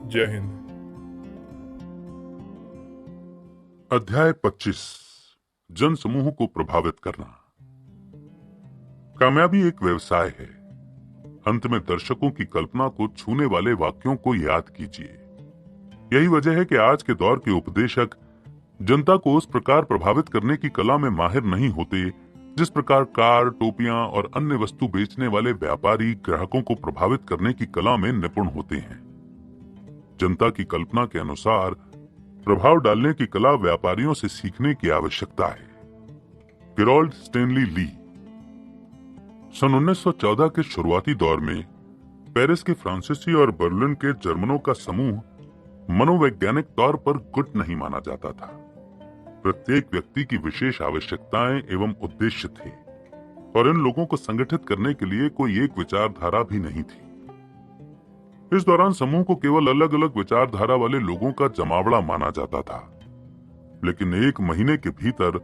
जय हिंद। अध्याय 25 जन समूह को प्रभावित करना। कामयाबी एक व्यवसाय है। अंत में दर्शकों की कल्पना को छूने वाले वाक्यों को याद कीजिए। यही वजह है कि आज के दौर के उपदेशक जनता को उस प्रकार प्रभावित करने की कला में माहिर नहीं होते जिस प्रकार कार, टोपियां और अन्य वस्तु बेचने वाले व्यापारी ग्राहकों को प्रभावित करने की कला में निपुण होते हैं। जनता की कल्पना के अनुसार प्रभाव डालने की कला व्यापारियों से सीखने की आवश्यकता है। गेरोल्ड स्टेनली ली। सन 1914 के शुरुआती दौर में पेरिस के फ्रांसीसी और बर्लिन के जर्मनों का समूह मनोवैज्ञानिक तौर पर गुट नहीं माना जाता था। प्रत्येक व्यक्ति की विशेष आवश्यकताएं एवं उद्देश्य थे और इन लोगों को संगठित करने के लिए कोई एक विचारधारा भी नहीं थी। इस दौरान समूह को केवल अलग अलग विचारधारा वाले लोगों का जमावड़ा माना जाता था। लेकिन एक महीने के भीतर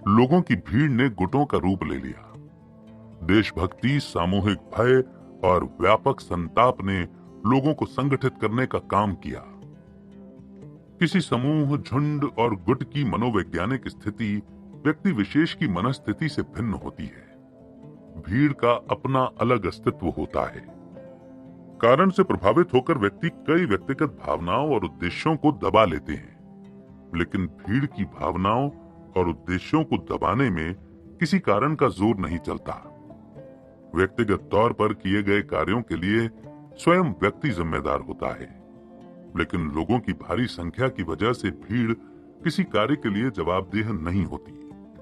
लोगों की भीड़ ने गुटों का रूप ले लिया। देशभक्ति, सामूहिक भय और व्यापक संताप ने लोगों को संगठित करने का काम किया। किसी समूह, झुंड और गुट की मनोवैज्ञानिक स्थिति व्यक्ति विशेष की मनस्थिति से भिन्न होती है। भीड़ का अपना अलग अस्तित्व होता है। कारण से प्रभावित होकर व्यक्ति कई व्यक्तिगत भावनाओं और उद्देश्यों को दबा लेते हैं, लेकिन भीड़ की भावनाओं और उद्देश्यों को दबाने में किसी कारण का जोर नहीं चलता। व्यक्तिगत तौर पर किए गए कार्यों के लिए स्वयं व्यक्ति जिम्मेदार होता है, लेकिन लोगों की भारी संख्या की वजह से भीड़ किसी कार्य के लिए जवाबदेह नहीं होती।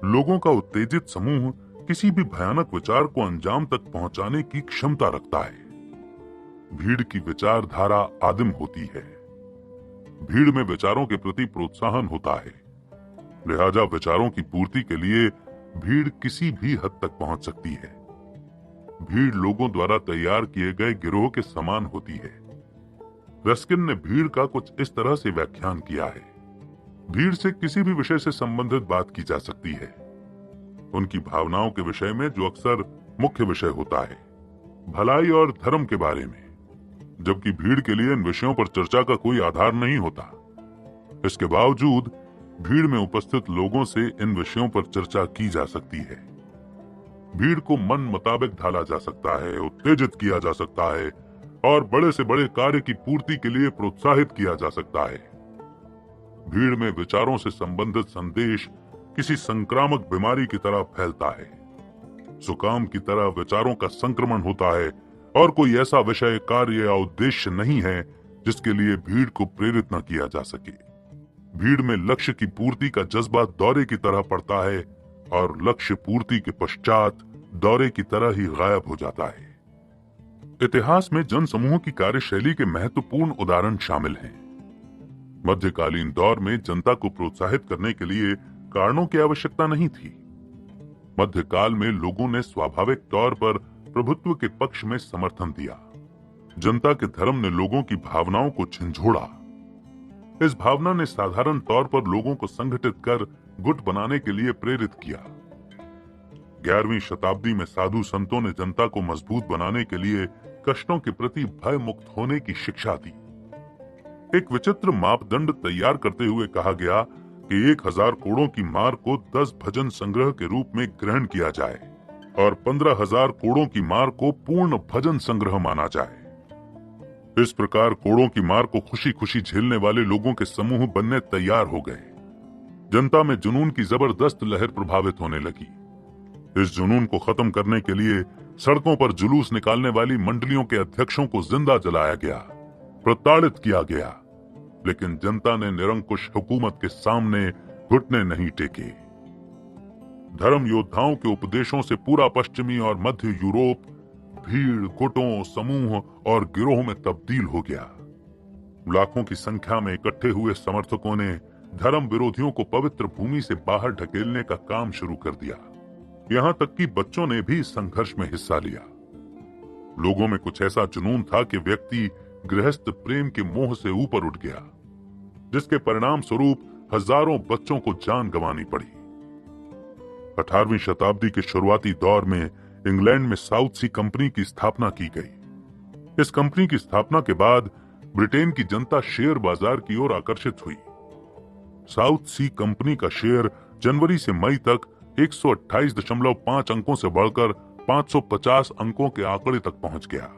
लोगों का उत्तेजित समूह किसी भी भयानक विचार को अंजाम तक पहुंचाने की क्षमता रखता है। भीड़ की विचारधारा आदिम होती है। भीड़ में विचारों के प्रति प्रोत्साहन होता है, लिहाजा विचारों की पूर्ति के लिए भीड़ किसी भी हद तक पहुंच सकती है। भीड़ लोगों द्वारा तैयार किए गए गिरोह के समान होती है। रस्किन ने भीड़ का कुछ इस तरह से व्याख्यान किया है। भीड़ से किसी भी विषय से संबंधित बात की जा सकती है, उनकी भावनाओं के विषय में जो अक्सर मुख्य विषय होता है, भलाई और धर्म के बारे में, जबकि भीड़ के लिए इन विषयों पर चर्चा का कोई आधार नहीं होता। इसके बावजूद भीड़ में उपस्थित लोगों से इन विषयों पर चर्चा की जा सकती है। भीड़ को मन मुताबिक ढाला जा सकता है, उत्तेजित किया जा सकता है और बड़े से बड़े कार्य की पूर्ति के लिए प्रोत्साहित किया जा सकता है। भीड़ में विचारों से संबंधित संदेश किसी संक्रामक बीमारी की तरह फैलता है। जुकाम की तरह विचारों का संक्रमण होता है और कोई ऐसा विषय, कार्य या उद्देश्य नहीं है जिसके लिए भीड़ को प्रेरित न किया जा सके। भीड़ में लक्ष्य की पूर्ति का जज्बा दौरे की तरह पड़ता है और लक्ष्य पूर्ति के पश्चात दौरे की तरह ही गायब हो जाता है। इतिहास में जन समूह की कार्यशैली के महत्वपूर्ण उदाहरण शामिल हैं। मध्यकालीन दौर में जनता को प्रोत्साहित करने के लिए कारणों की आवश्यकता नहीं थी। मध्यकाल में लोगों ने स्वाभाविक तौर पर प्रभुत्व के पक्ष में समर्थन दिया। जनता के धर्म ने लोगों की भावनाओं को झंझोड़ा। इस भावना ने साधारण तौर पर लोगों को संगठित कर गुट बनाने के लिए प्रेरित किया। 11वीं शताब्दी में साधु संतों ने जनता को मजबूत बनाने के लिए कष्टों के प्रति भय मुक्त होने की शिक्षा दी। एक विचित्र मापदंड तैयार करते हुए कहा गया कि 1000 कोड़ों की मार को 10 भजन संग्रह के रूप में ग्रहण किया जाए और 15,000 कोड़ों की मार को पूर्ण भजन संग्रह माना जाए। इस प्रकार कोड़ों की मार को खुशी खुशी झेलने वाले लोगों के समूह बनने तैयार हो गए। जनता में जुनून की जबरदस्त लहर प्रभावित होने लगी। इस जुनून को खत्म करने के लिए सड़कों पर जुलूस निकालने वाली मंडलियों के अध्यक्षों को जिंदा जलाया गया, प्रताड़ित किया गया, लेकिन जनता ने निरंकुश हुकूमत के सामने घुटने नहीं टेके। धर्म योद्धाओं के उपदेशों से पूरा पश्चिमी और मध्य यूरोप भीड़, गुटों, समूह और गिरोह में तब्दील हो गया। लाखों की संख्या में इकट्ठे हुए समर्थकों ने धर्म विरोधियों को पवित्र भूमि से बाहर ढकेलने का काम शुरू कर दिया। यहाँ तक कि बच्चों ने भी इस संघर्ष में हिस्सा लिया। लोगों में कुछ ऐसा जुनून था कि व्यक्ति गृहस्थ प्रेम के मोह से ऊपर उठ गया, जिसके परिणाम स्वरूप हजारों बच्चों को जान गंवानी पड़ी। 18वीं शताब्दी के शुरुआती दौर में इंग्लैंड में साउथ सी कंपनी की स्थापना की गई। इस कंपनी की स्थापना के बाद ब्रिटेन की जनता शेयर बाजार की ओर आकर्षित हुई। साउथ सी कंपनी का शेयर जनवरी से मई तक 128.5 अंकों से बढ़कर 550 अंकों के आंकड़े तक पहुंच गया।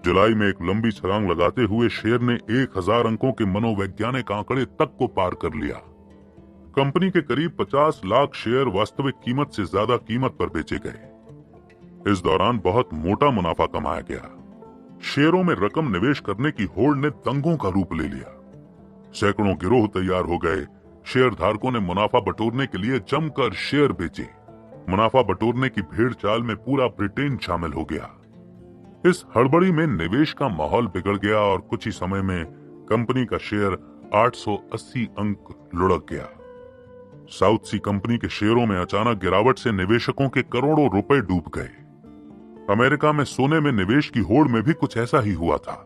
जुलाई में एक लंबी छलांग लगाते हुए शेयर ने 1000 अंकों के मनोवैज्ञानिक आंकड़े तक को पार कर लिया। कंपनी के करीब 50 लाख शेयर वास्तविक कीमत से ज्यादा कीमत पर बेचे गए। इस दौरान बहुत मोटा मुनाफा कमाया गया। शेयरों में रकम निवेश करने की होड़ ने दंगों का रूप ले लिया। सैकड़ों गिरोह तैयार हो गए। शेयर धारकों ने मुनाफा बटोरने के लिए जमकर शेयर बेचे। मुनाफा बटोरने की भेड़ चाल में पूरा ब्रिटेन शामिल हो गया। इस हड़बड़ी में निवेश का माहौल बिगड़ गया और कुछ ही समय में कंपनी का शेयर 880 अंक लुढ़क गया। साउथ सी कंपनी के शेयरों में अचानक गिरावट से निवेशकों के करोड़ों रुपए डूब गए। अमेरिका में सोने में निवेश की होड़ में भी कुछ ऐसा ही हुआ था।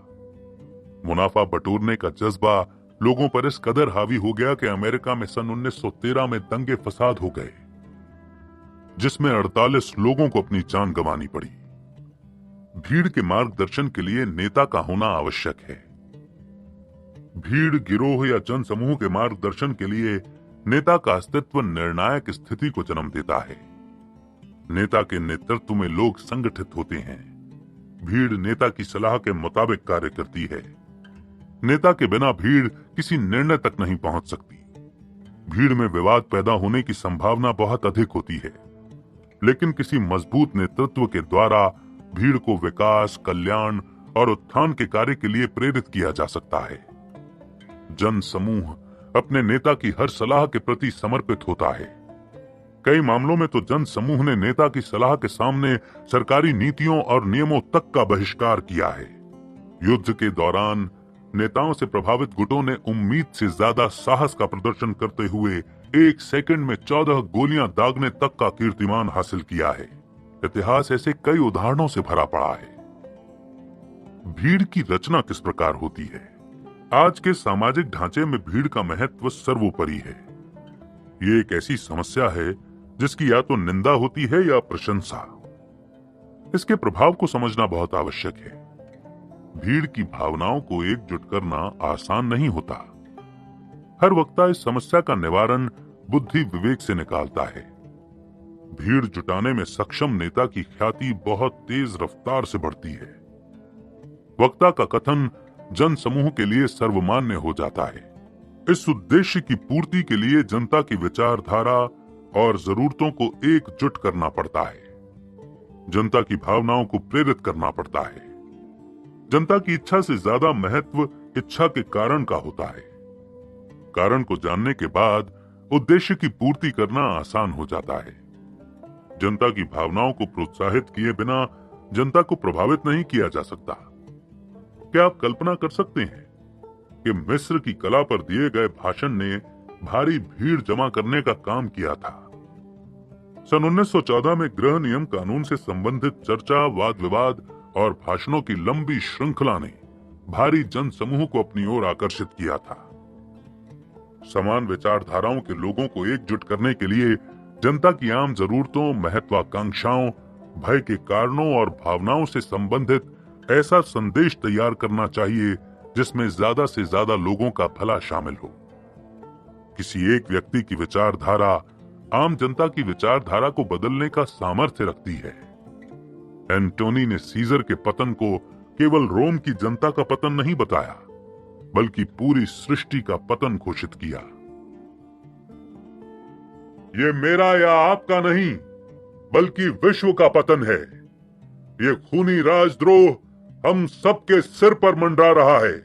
मुनाफा बटोरने का जज्बा लोगों पर इस कदर हावी हो गया कि अमेरिका में सन 1913 में दंगे फसाद हो गए, जिसमें 48 लोगों को अपनी जान गंवानी पड़ी। भीड़ के मार्गदर्शन के लिए नेता का होना आवश्यक है। भीड़, गिरोह या जन समूह के मार्गदर्शन के लिए नेता का अस्तित्व निर्णायक स्थिति को जन्म देता है। नेता के नेतृत्व में लोग संगठित होते हैं। भीड़ नेता की सलाह के मुताबिक कार्य करती है। नेता के बिना भीड़ किसी निर्णय तक नहीं पहुंच सकती। भीड़ में विवाद पैदा होने की संभावना बहुत अधिक होती है, लेकिन किसी मजबूत नेतृत्व के द्वारा भीड़ को विकास, कल्याण और उत्थान के कार्य के लिए प्रेरित किया जा सकता है। जन समूह अपने नेता की हर सलाह के प्रति समर्पित होता है। कई मामलों में तो जन समूह ने नेता की सलाह के सामने सरकारी नीतियों और नियमों तक का बहिष्कार किया है। युद्ध के दौरान नेताओं से प्रभावित गुटों ने उम्मीद से ज्यादा साहस का प्रदर्शन करते हुए 1 सेकंड में 14 गोलियां दागने तक का कीर्तिमान हासिल किया है। इतिहास ऐसे कई उदाहरणों से भरा पड़ा है। भीड़ की रचना किस प्रकार होती है? आज के सामाजिक ढांचे में भीड़ का महत्व सर्वोपरि है। ये एक ऐसी समस्या है जिसकी या तो निंदा होती है या प्रशंसा। इसके प्रभाव को समझना बहुत आवश्यक है। भीड़ की भावनाओं को एकजुट करना आसान नहीं होता। हर वक्ता इस समस्या का निवारण बुद्धि विवेक से निकालता है। भीड़ जुटाने में सक्षम नेता की ख्याति बहुत तेज रफ्तार से बढ़ती है। वक्ता का कथन जन समूह के लिए सर्वमान्य हो जाता है। इस उद्देश्य की पूर्ति के लिए जनता की विचारधारा और जरूरतों को एकजुट करना पड़ता है। जनता की भावनाओं को प्रेरित करना पड़ता है। जनता की इच्छा से ज्यादा महत्व इच्छा के कारण का होता है। कारण को जानने के बाद उद्देश्य की पूर्ति करना आसान हो जाता है। जनता की भावनाओं को प्रोत्साहित किए बिना जनता को प्रभावित नहीं किया जा सकता। क्या आप कल्पना कर सकते हैं कि मिस्र की कला पर दिए गए भाषण ने भारी भीड़ जमा करने का काम किया था? सन 1914 में गृह नियम कानून से संबंधित चर्चा, वाद विवाद और भाषणों की लंबी श्रृंखला ने भारी जन समूह को अपनी ओर आकर्षित किया था। समान विचारधाराओं के लोगों को एकजुट करने के लिए जनता की आम जरूरतों, महत्वाकांक्षाओं, भय के कारणों और भावनाओं से संबंधित ऐसा संदेश तैयार करना चाहिए जिसमें ज्यादा से ज्यादा लोगों का भला शामिल हो। किसी एक व्यक्ति की विचारधारा आम जनता की विचारधारा को बदलने का सामर्थ्य रखती है। एंटोनी ने सीजर के पतन को केवल रोम की जनता का पतन नहीं बताया, बल्कि पूरी सृष्टि का पतन घोषित किया। ये मेरा या आपका नहीं, बल्कि विश्व का पतन है। ये खूनी राजद्रोह हम सबके सिर पर मंडरा रहा है।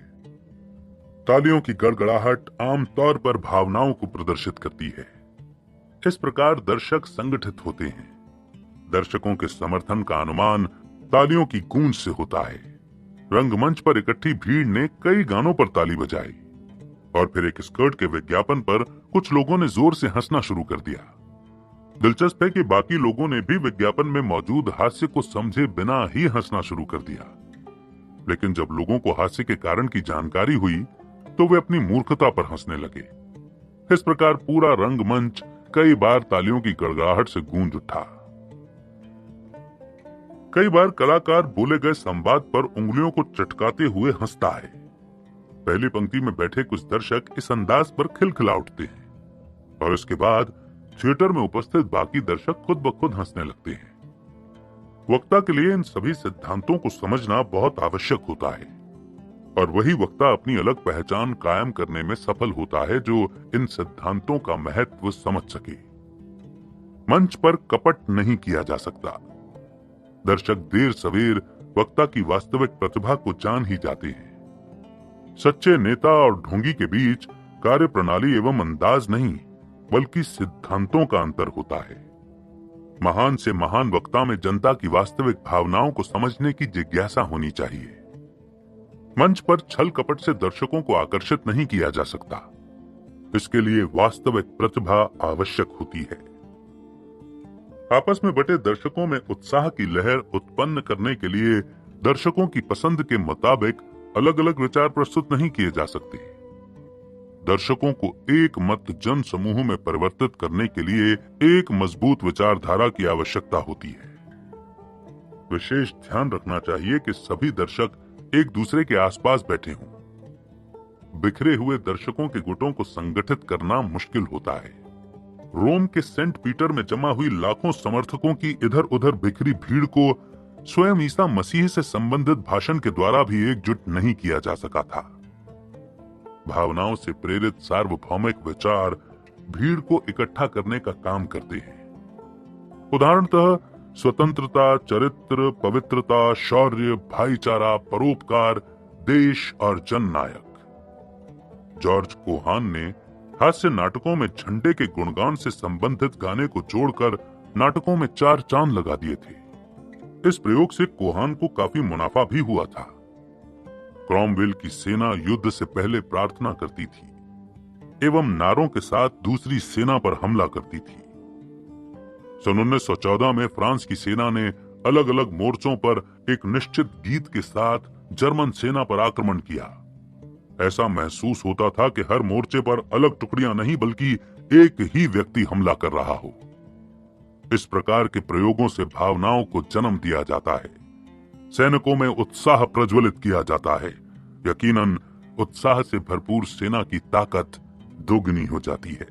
तालियों की गड़गड़ाहट आमतौर पर भावनाओं को प्रदर्शित करती है। इस प्रकार दर्शक संगठित होते हैं। दर्शकों के समर्थन का अनुमान तालियों की गूंज से होता है। रंगमंच पर इकट्ठी भीड़ ने कई गानों पर ताली बजाई और फिर एक स्कर्ट के विज्ञापन पर कुछ लोगों ने जोर से हंसना शुरू कर दिया। दिलचस्प है कि बाकी लोगों ने भी विज्ञापन में मौजूद हास्य को समझे बिना ही हंसना शुरू कर दिया। लेकिन जब लोगों को हास्य के कारण की जानकारी हुई तो वे अपनी मूर्खता पर हंसने लगे। इस प्रकार पूरा रंगमंच कई बार तालियों की गड़गड़ाहट से गूंज उठा। कई बार कलाकार बोले गए संवाद पर उंगलियों को चटकाते हुए हंसता है। पहली पंक्ति में बैठे कुछ दर्शक इस अंदाज पर खिलखिला उठते हैं और उसके बाद थिएटर में उपस्थित बाकी दर्शक खुद ब खुद हंसने लगते हैं। वक्ता के लिए इन सभी सिद्धांतों को समझना बहुत आवश्यक होता है और वही वक्ता अपनी अलग पहचान कायम करने में सफल होता है जो इन सिद्धांतों का महत्व समझ सके। मंच पर कपट नहीं किया जा सकता। दर्शक देर सवेर वक्ता की वास्तविक प्रतिभा को जान ही जाते हैं। सच्चे नेता और ढोंगी के बीच कार्य प्रणाली एवं अंदाज नहीं बल्कि सिद्धांतों का अंतर होता है। महान से महान वक्ता में जनता की वास्तविक भावनाओं को समझने की जिज्ञासा होनी चाहिए। मंच पर छल कपट से दर्शकों को आकर्षित नहीं किया जा सकता। इसके लिए वास्तविक प्रतिभा आवश्यक होती है। आपस में बटे दर्शकों में उत्साह की लहर उत्पन्न करने के लिए दर्शकों की पसंद के मुताबिक अलग अलग विचार प्रस्तुत नहीं किए जा सकते। दर्शकों को एक मत जन समूह में परिवर्तित करने के लिए एक मजबूत विचारधारा की आवश्यकता होती है। विशेष ध्यान रखना चाहिए कि सभी दर्शक एक दूसरे के आसपास बैठे हों। बिखरे हुए दर्शकों के गुटों को संगठित करना मुश्किल होता है। रोम के सेंट पीटर में जमा हुई लाखों समर्थकों की इधर उधर बिखरी भीड़ को स्वयं ईसा मसीह से संबंधित भाषण के द्वारा भी एकजुट नहीं किया जा सका था। भावनाओं से प्रेरित सार्वभौमिक विचार भीड़ को इकट्ठा करने का काम करते हैं। उदाहरणतः स्वतंत्रता, चरित्र, पवित्रता, शौर्य, भाईचारा, परोपकार, देश और जननायक। जॉर्ज कोहान ने हास्य नाटकों में झंडे के गुणगान से संबंधित गाने को जोड़कर नाटकों में 4 चांद लगा दिए थे। इस प्रयोग से कोहान को काफी मुनाफा भी हुआ था। क्रॉमवेल की सेना युद्ध से पहले प्रार्थना करती थी एवं नारों के साथ दूसरी सेना पर हमला करती थी। सन 1914 में फ्रांस की सेना ने अलग अलग मोर्चों पर एक निश्चित गीत के साथ जर्मन सेना पर आक्रमण किया। ऐसा महसूस होता था कि हर मोर्चे पर अलग टुकड़ियां नहीं बल्कि एक ही व्यक्ति हमला कर रहा हो। इस प्रकार के प्रयोगों से भावनाओं को जन्म दिया जाता है। सैनिकों में उत्साह प्रज्वलित किया जाता है। यकीनन उत्साह से भरपूर सेना की ताकत दोगुनी हो जाती है।